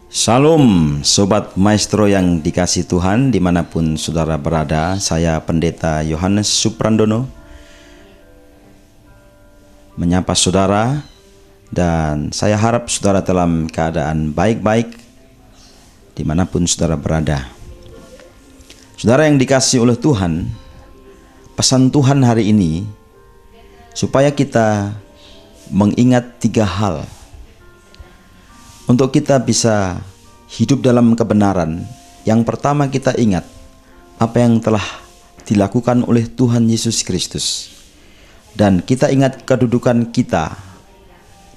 Shalom Sobat Maestro yang dikasih Tuhan dimanapun saudara berada. Saya Pendeta Yohanes Suprandono menyapa saudara, dan saya harap saudara dalam keadaan baik-baik dimanapun saudara berada. Saudara yang dikasih oleh Tuhan, pesan Tuhan hari ini supaya kita mengingat 3 hal untuk kita bisa hidup dalam kebenaran. Yang pertama, kita ingat apa yang telah dilakukan oleh Tuhan Yesus Kristus. Dan kita ingat kedudukan kita,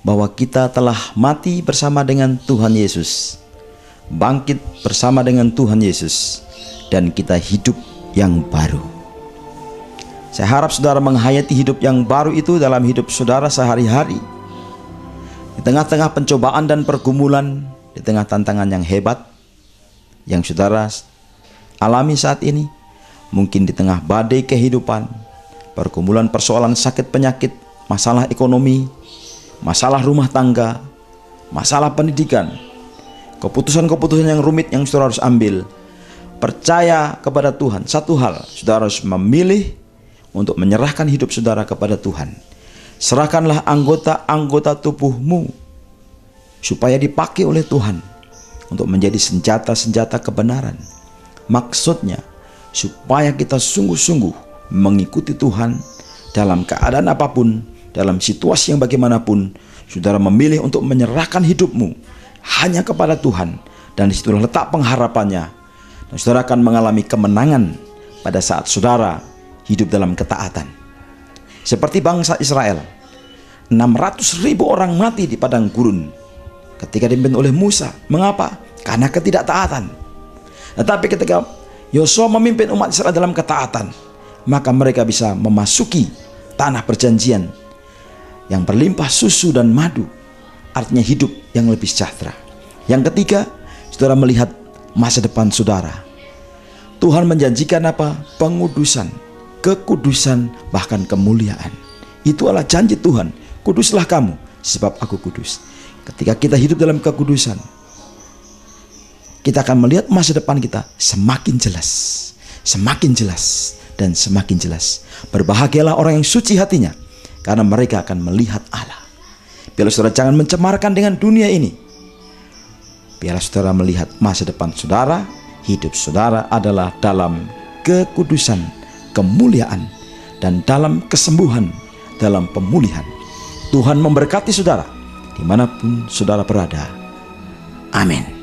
bahwa kita telah mati bersama dengan Tuhan Yesus, bangkit bersama dengan Tuhan Yesus, dan kita hidup yang baru. Saya harap saudara menghayati hidup yang baru itu dalam hidup saudara sehari-hari. Di tengah-tengah pencobaan dan pergumulan, di tengah tantangan yang hebat yang saudara alami saat ini, mungkin di tengah badai kehidupan, pergumulan persoalan sakit penyakit, masalah ekonomi, masalah rumah tangga, masalah pendidikan, keputusan-keputusan yang rumit yang saudara harus ambil, percaya kepada Tuhan. Satu hal, saudara harus memilih untuk menyerahkan hidup saudara kepada Tuhan. Serahkanlah anggota-anggota tubuhmu supaya dipakai oleh Tuhan untuk menjadi senjata-senjata kebenaran. Maksudnya supaya kita sungguh-sungguh mengikuti Tuhan dalam keadaan apapun, dalam situasi yang bagaimanapun. Saudara memilih untuk menyerahkan hidupmu hanya kepada Tuhan, dan disitulah letak pengharapannya. Dan saudara akan mengalami kemenangan pada saat saudara hidup dalam ketaatan. Seperti bangsa Israel, 600.000 orang mati di padang gurun ketika dipimpin oleh Musa. Mengapa? Karena ketidaktaatan. Tetapi ketika Yosua memimpin umat Israel dalam ketaatan, maka mereka bisa memasuki tanah perjanjian yang berlimpah susu dan madu, artinya hidup yang lebih sejahtera. Yang ketiga, saudara melihat masa depan saudara. Tuhan menjanjikan apa? Pengudusan, kekudusan, bahkan kemuliaan. Itu adalah janji Tuhan. Kuduslah kamu sebab aku kudus. Ketika kita hidup dalam kekudusan, kita akan melihat masa depan kita semakin jelas, semakin jelas, dan semakin jelas. Berbahagialah orang yang suci hatinya, karena mereka akan melihat Allah. Biarlah saudara jangan mencemarkan dengan dunia ini. Biarlah saudara melihat masa depan saudara, hidup saudara adalah dalam kekudusan, kemuliaan, dan dalam kesembuhan, dalam pemulihan. Tuhan memberkati saudara dimanapun saudara berada. Amin.